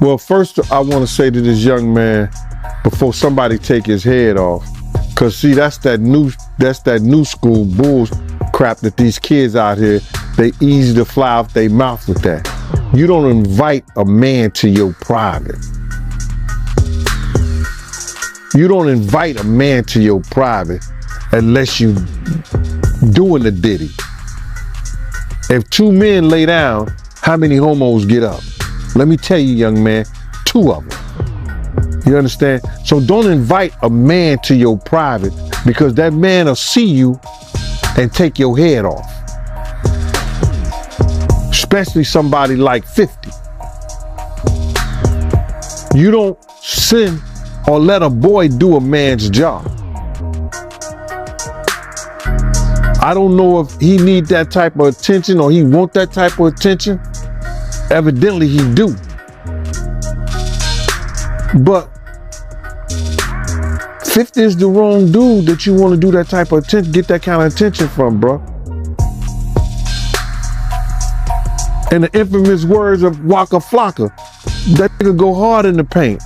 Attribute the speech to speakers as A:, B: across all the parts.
A: Well, first I want to say to this young man, before somebody take his head off, cause see, that's that new school bulls crap that these kids out here, they easy to fly off their mouth with that. You don't invite a man to your private. You don't invite a man to your private unless you doing the Diddy. If two men lay down, how many homos get up? Let me tell you, young man, 2 of them. You understand? So don't invite a man to your private, because that man will see you and take your head off. Especially somebody like 50. You don't send or let a boy do a man's job. I don't know if he need that type of attention or he want that type of attention. Evidently he do. But 50 is the wrong dude that you want to do that type of attention, get that kind of attention from, bro. In the infamous words of Waka Flocka, that nigga go hard in the paint.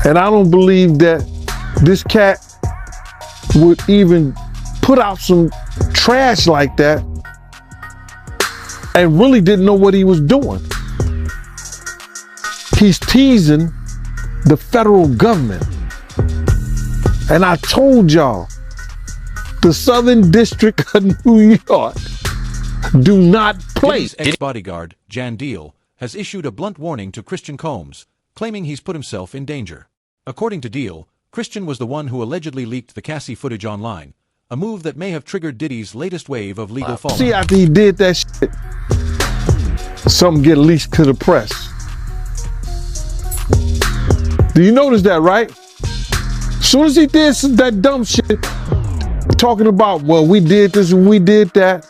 A: And I don't believe that this cat would even put out some trash like that and really didn't know what he was doing. He's teasing the federal government. And I told y'all, the Southern District of New York do not play.
B: Diddy's ex-bodyguard, Jan Deal, has issued a blunt warning to Christian Combs, claiming he's put himself in danger. According to Deal, Christian was the one who allegedly leaked the Cassie footage online, a move that may have triggered Diddy's latest wave of legal fallout.
A: See, after he did that shit, something get leaked to the press. Do you notice that, right? As soon as he did that dumb shit, talking about, well, we did this and we did that.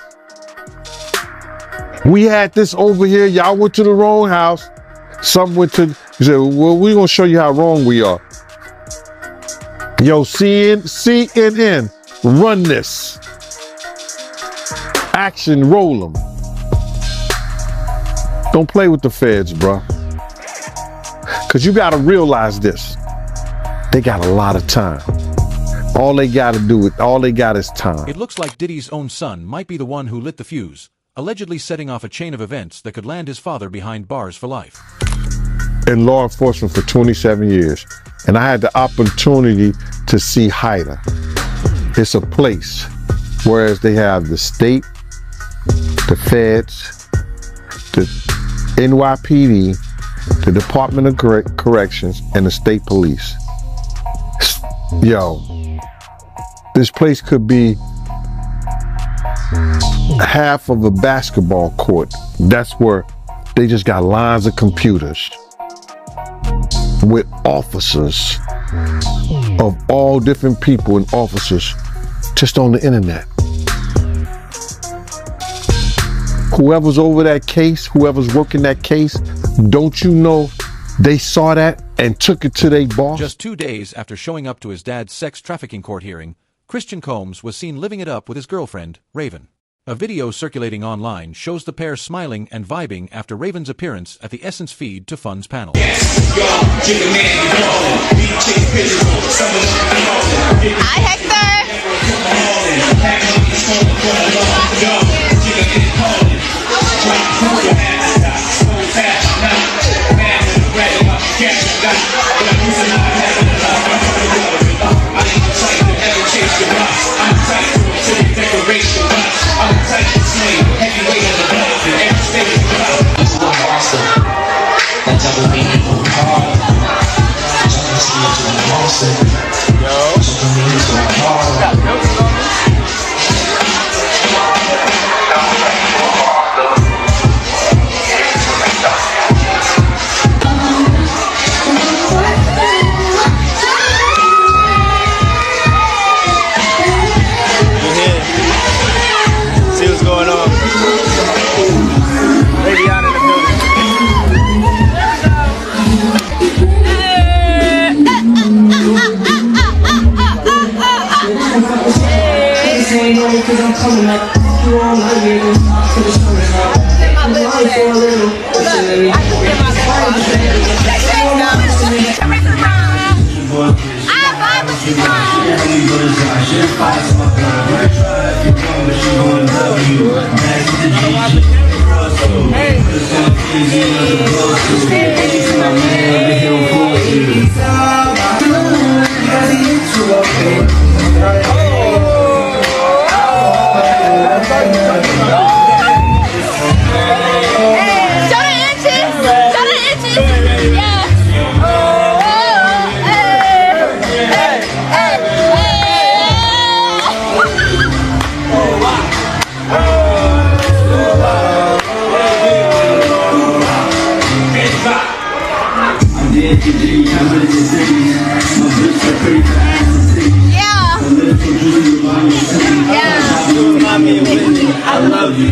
A: We had this over here. Y'all went to the wrong house. Some went to, he said, well, we're going to show you how wrong we are. Yo, CNN, run this. Action, roll them. Don't play with the feds, bro. Because you got to realize this. They got a lot of time. All they got is time.
B: It looks like Diddy's own son might be the one who lit the fuse, allegedly setting off a chain of events that could land his father behind bars for life.
A: In law enforcement for 27 years, and I had the opportunity to see HIDA. It's a place, whereas they have the state, the feds, the NYPD, the Department of Corrections, and the state police. Yo, this place could be half of a basketball court. That's where they just got lines of computers with officers of all different people and officers just on the internet. Whoever's over that case, whoever's working that case, don't you know they saw that and took it to their boss?
B: Just 2 days after showing up to his dad's sex trafficking court hearing, Christian Combs was seen living it up with his girlfriend, Raven. A video circulating online shows the pair smiling and vibing after Raven's appearance at the Essence Feed to Funds panel.
C: Hi, Hector!
D: Cause I'm coming up, you all my niggas,
C: I love you.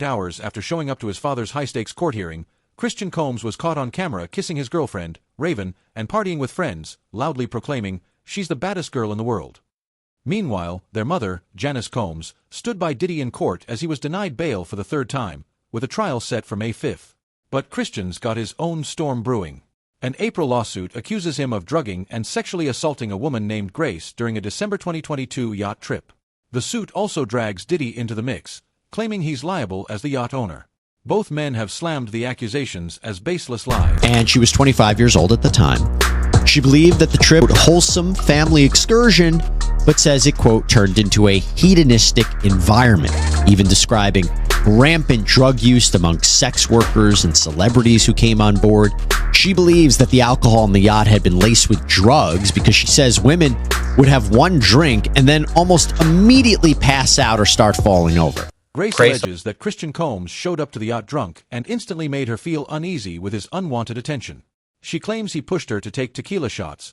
B: Hours after showing up to his father's high-stakes court hearing, Christian Combs was caught on camera kissing his girlfriend, Raven, and partying with friends, loudly proclaiming, "She's the baddest girl in the world." Meanwhile, their mother, Janice Combs, stood by Diddy in court as he was denied bail for the third time, with a trial set for May 5th. But Christian's got his own storm brewing. An April lawsuit accuses him of drugging and sexually assaulting a woman named Grace during a December 2022 yacht trip. The suit also drags Diddy into the mix, claiming he's liable as the yacht owner. Both men have slammed the accusations as baseless lies.
D: And she was 25 years old at the time. She believed that the trip was a wholesome family excursion, but says it, quote, turned into a hedonistic environment, even describing rampant drug use among sex workers and celebrities who came on board. She believes that the alcohol on the yacht had been laced with drugs because she says women would have one drink and then almost immediately pass out or start falling over.
B: Grace alleges that Christian Combs showed up to the yacht drunk and instantly made her feel uneasy with his unwanted attention. She claims he pushed her to take tequila shots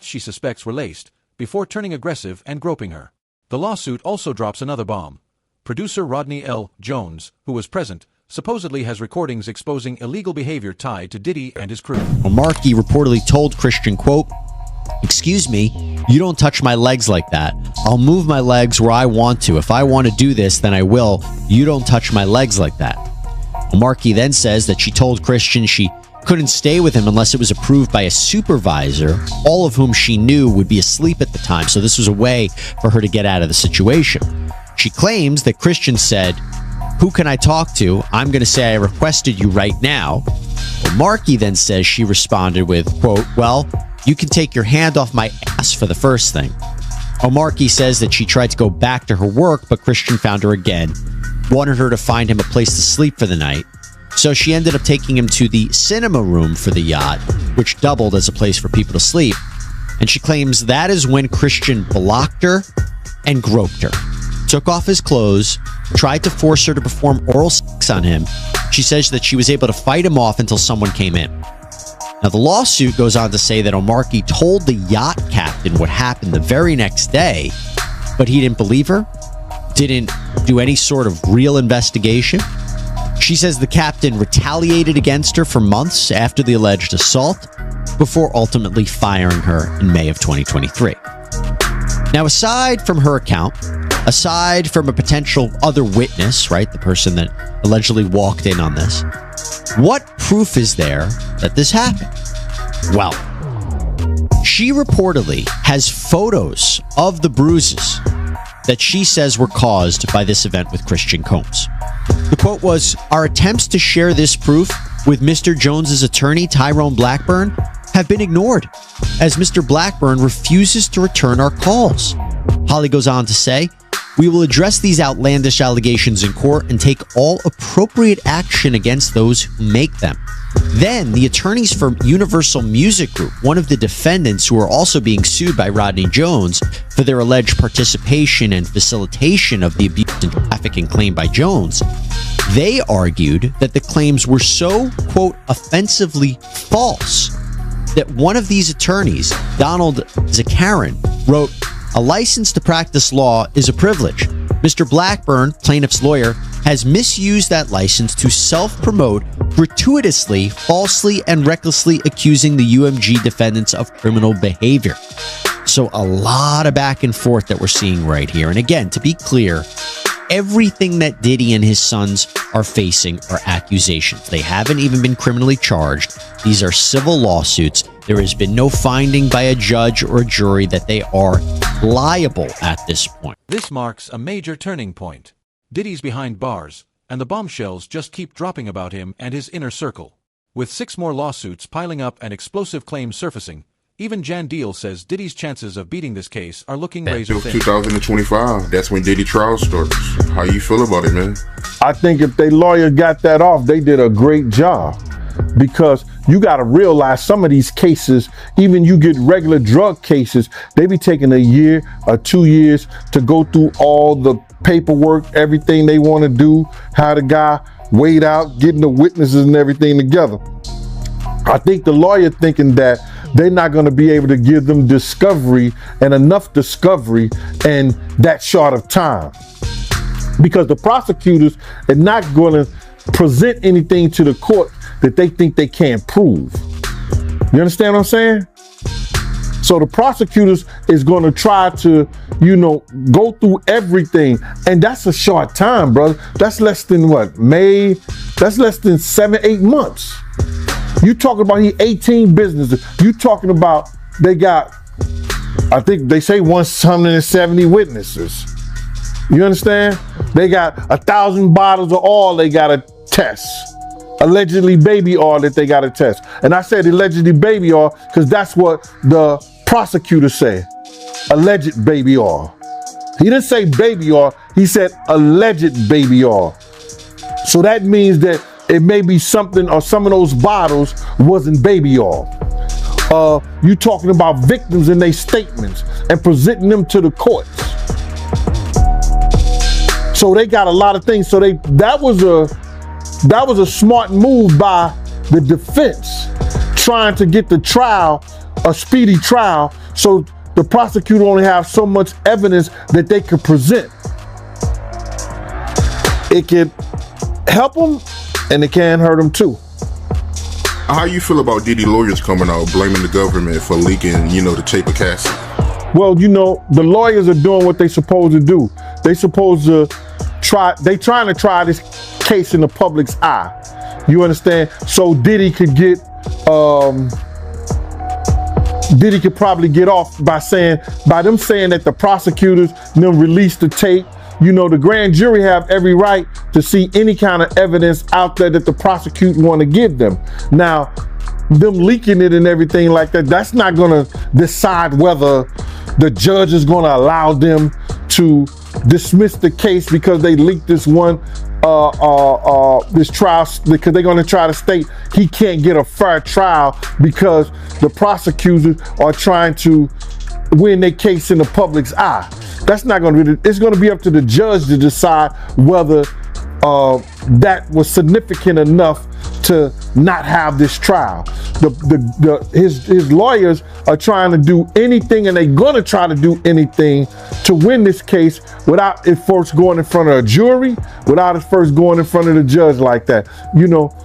B: she suspects were laced, before turning aggressive and groping her. The lawsuit also drops another bomb. Producer Rodney L. Jones, who was present, supposedly has recordings exposing illegal behavior tied to Diddy and his crew.
D: Markey reportedly told Christian, quote, "Excuse me, you don't touch my legs like that. I'll move my legs where I want to. If I want to do this, then I will. You don't touch my legs like that." Markey then says that she told Christian she couldn't stay with him unless it was approved by a supervisor, all of whom she knew would be asleep at the time, so this was a way for her to get out of the situation. She claims that Christian said, "Who can I talk to? I'm going to say I requested you right now." Markey then says she responded with, quote, "Well, you can take your hand off my ass for the first thing." Markey says that she tried to go back to her work, but Christian found her again, wanted her to find him a place to sleep for the night. So she ended up taking him to the cinema room for the yacht, which doubled as a place for people to sleep. And she claims that is when Christian blocked her and groped her, took off his clothes, tried to force her to perform oral sex on him. She says that she was able to fight him off until someone came in. Now, the lawsuit goes on to say that O'Markey told the yacht captain what happened the very next day, but he didn't believe her, didn't do any sort of real investigation. She says the captain retaliated against her for months after the alleged assault, before ultimately firing her in May of 2023. Now, aside from her account, aside from a potential other witness, right, the person that allegedly walked in on this, what proof is there that this happened? Well, she reportedly has photos of the bruises that she says were caused by this event with Christian Combs. The quote was, "Our attempts to share this proof with Mr. Jones's attorney, Tyrone Blackburn, have been ignored, as Mr. Blackburn refuses to return our calls. Holly goes on to say, "We will address these outlandish allegations in court and take all appropriate action against those who make them." Then the attorneys for Universal Music Group, one of the defendants who are also being sued by Rodney Jones for their alleged participation and facilitation of the abuse and trafficking claim by Jones, they argued that the claims were so, quote, offensively false that one of these attorneys, Donald Zakarin, wrote, "A license to practice law is a privilege. Mr. Blackburn, plaintiff's lawyer, has misused that license to self-promote, gratuitously, falsely, and recklessly accusing the UMG defendants of criminal behavior." So a lot of back and forth that we're seeing right here. And again, to be clear, everything that Diddy and his sons are facing are accusations. They haven't even been criminally charged. These are civil lawsuits. There has been no finding by a judge or a jury that they are liable at this point.
B: This marks a major turning point. Diddy's behind bars, and the bombshells just keep dropping about him and his inner circle. With 6 more lawsuits piling up and explosive claims surfacing, even Jan Deal says Diddy's chances of beating this case are looking razor thin.
E: 2025, that's when Diddy trial starts. How you feel about it, man?
A: I think if they lawyer got that off, they did a great job. Because you got to realize some of these cases, even you get regular drug cases, they be taking a year or 2 years to go through all the paperwork, everything they want to do, how the guy weighed out, getting the witnesses and everything together. I think the lawyer thinking that they're not going to be able to give them discovery and enough discovery in that short of time. Because the prosecutors are not going to present anything to the court that they think they can't prove. You understand what I'm saying? So the prosecutors is going to try to, go through everything. And that's a short time, brother. That's less than what? May? That's less than 7-8 months. You talking about 18 businesses. You talking about they got, I think they say 170 witnesses. You understand? They got 1,000 bottles of oil they got to test. Allegedly baby oil that they got to test. And I said allegedly baby oil because that's what the prosecutor said. Alleged baby oil. He didn't say baby oil. He said alleged baby oil. So that means that it may be something, or some of those bottles wasn't baby oil. You talking about victims and their statements and presenting them to the courts. So they got a lot of things. So that was a smart move by the defense, trying to get the trial, a speedy trial, so the prosecutor only have so much evidence that they could present. It could help them and it can hurt them too.
E: How you feel about Diddy lawyers coming out blaming the government for leaking, the tape of Cassie?
A: Well, the lawyers are doing what they supposed to do. They supposed to trying to try this case in the public's eye. You understand? So Diddy could probably get off by them saying that the prosecutors them released the tape. The grand jury have every right to see any kind of evidence out there that the prosecutor want to give them. Now, them leaking it and everything like that, that's not going to decide whether the judge is going to allow them to dismiss the case because they leaked this this trial, because they're going to try to state he can't get a fair trial because the prosecutors are trying to win their case in the public's eye. That's not going to be, it's going to be up to the judge to decide whether that was significant enough to not have this trial. His lawyers are trying to do anything, and they're going to try to do anything to win this case without it first going in front of a jury, without it first going in front of the judge like that.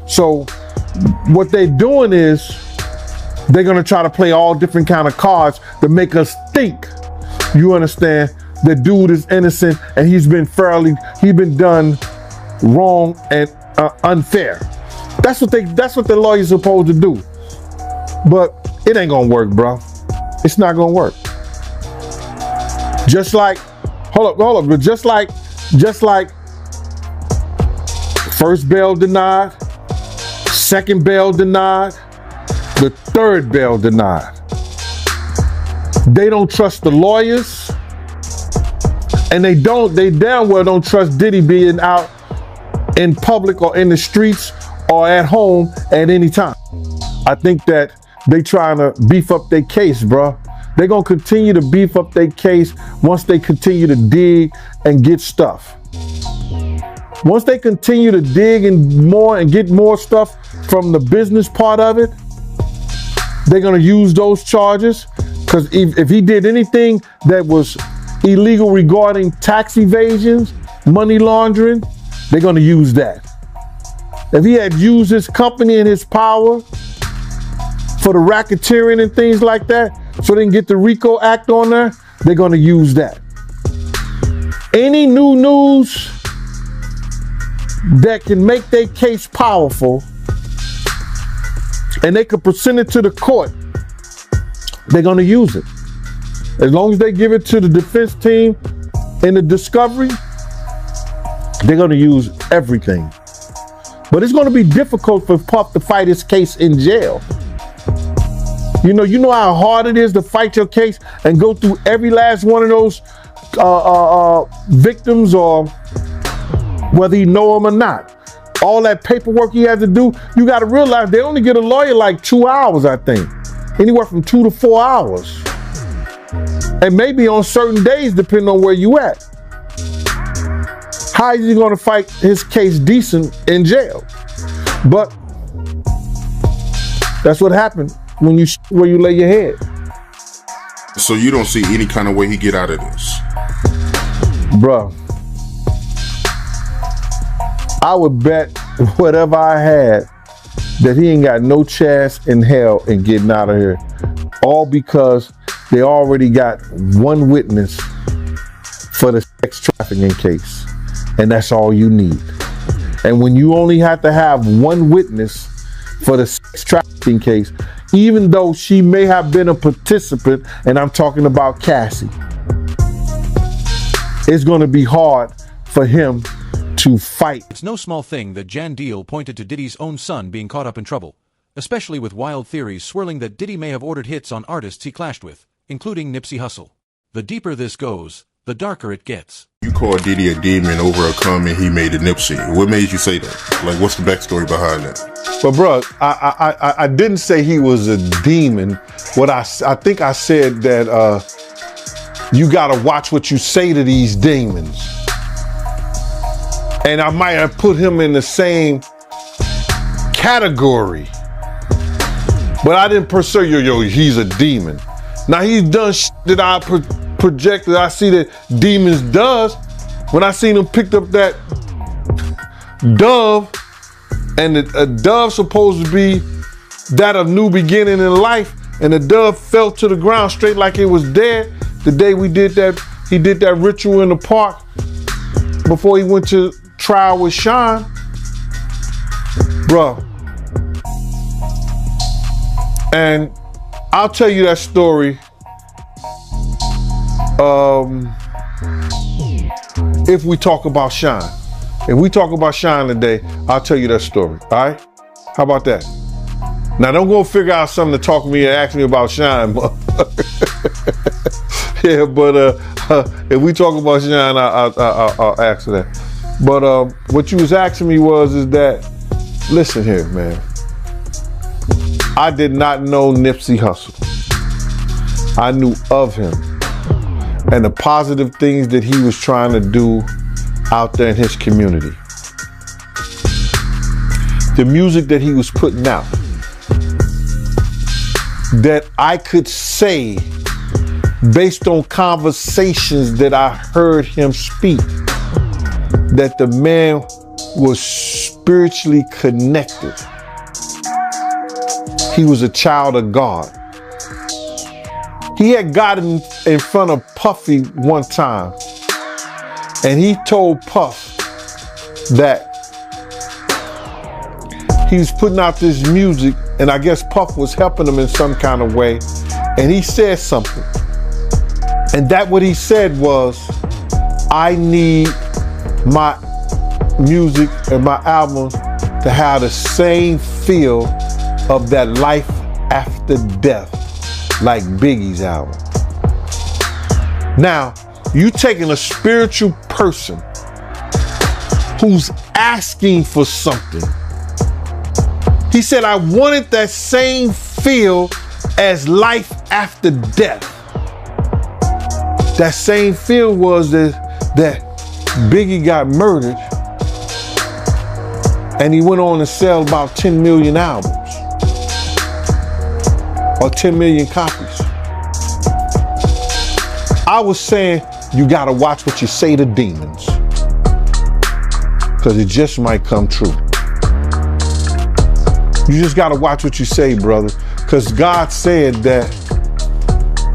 A: So what they're doing is they're going to try to play all different kind of cards to make us think, you understand, the dude is innocent and he's been done wrong and unfair. That's what the lawyer's supposed to do. But it ain't gonna work, bro. It's not gonna work. Just like, hold up, but just like first bail denied, second bail denied, The third bail denied. They don't trust the lawyers, and they damn well don't trust Diddy being out in public or in the streets or at home at any time. I think that they trying to beef up their case, bro. They're gonna continue to beef up their case once they continue to dig and get stuff. Once they continue to dig and get more stuff from the business part of it, they're gonna use those charges. Because if he did anything that was illegal regarding tax evasions, money laundering, they're gonna use that. If he had used his company and his power for the racketeering and things like that, so they can get the RICO Act on there, they're gonna use that. Any new news that can make their case powerful and they could present it to the court, they're gonna use it. As long as they give it to the defense team in the discovery, they're gonna use everything. But it's gonna be difficult for Puff to fight his case in jail. You know how hard it is to fight your case and go through every last one of those victims, or whether you know them or not. All that paperwork he has to do, you gotta realize they only get a lawyer like 2 hours, I think. Anywhere from 2 to 4 hours. And maybe on certain days, depending on where you at. How is he gonna fight his case decent in jail? But that's what happened where you lay your head.
E: So you don't see any kind of way he get out of this?
A: Bruh, I would bet whatever I had that he ain't got no chance in hell in getting out of here. All because they already got one witness for the sex trafficking case. And that's all you need. And when you only have to have one witness for the sex trafficking case, even though she may have been a participant, and I'm talking about Cassie, it's going to be hard for him to fight.
B: It's no small thing that Jan Deal pointed to Diddy's own son being caught up in trouble, especially with wild theories swirling that Diddy may have ordered hits on artists he clashed with, including Nipsey Hussle. The deeper this goes, the darker it gets.
E: You called Diddy a demon over a comment he made to Nipsey. What made you say that? Like, what's the backstory behind that?
A: But bro, I didn't say he was a demon. What I think I said that you gotta watch what you say to these demons. And I might have put him in the same category. But I didn't per se, he's a demon. Now he's done shit that I projected. I see that demons does. When I seen him picked up that dove, and a dove supposed to be that of new beginning in life, and the dove fell to the ground straight like it was dead. The day we did that, he did that ritual in the park before he went to trial with Sean. Bro. And I'll tell you that story if we talk about Sean. If we talk about Sean today, I'll tell you that story, all right? How about that? Now, don't go figure out something to talk to me and ask me about Sean. Yeah, but if we talk about Sean, I'll ask that. But what you was asking me is that, listen here, man. I did not know Nipsey Hussle. I knew of him and the positive things that he was trying to do out there in his community. The music that he was putting out, that I could say, based on conversations that I heard him speak, that the man was spiritually connected. He was a child of God. He had gotten in front of Puffy one time, and he told Puff that he was putting out this music, and I guess Puff was helping him in some kind of way, and he said something. And that what he said was, I need my music and my album to have the same feel of that life after death, like Biggie's album. Now, you taking a spiritual person who's asking for something. He said, I wanted that same feel as life after death. That same feel was that Biggie got murdered and he went on to sell about 10 million albums or 10 million copies. I was saying, you gotta watch what you say to demons, because it just might come true. You just gotta watch what you say, brother, because God said that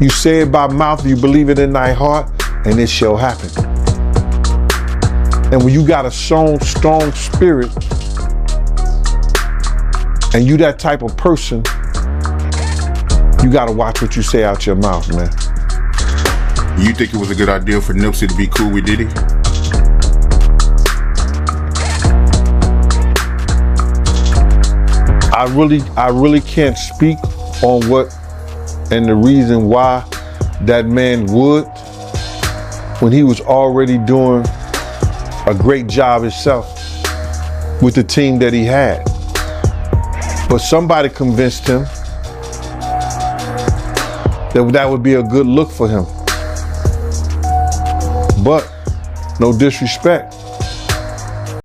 A: you say it by mouth, you believe it in thy heart, and it shall happen. And when you got a strong spirit, and you that type of person, you gotta watch what you say out your mouth, man.
E: You think it was a good idea for Nipsey to be cool with Diddy?
A: I really can't speak on what and the reason why that man would, when he was already doing a great job himself with the team that he had. But somebody convinced him that that would be a good look for him. But no disrespect,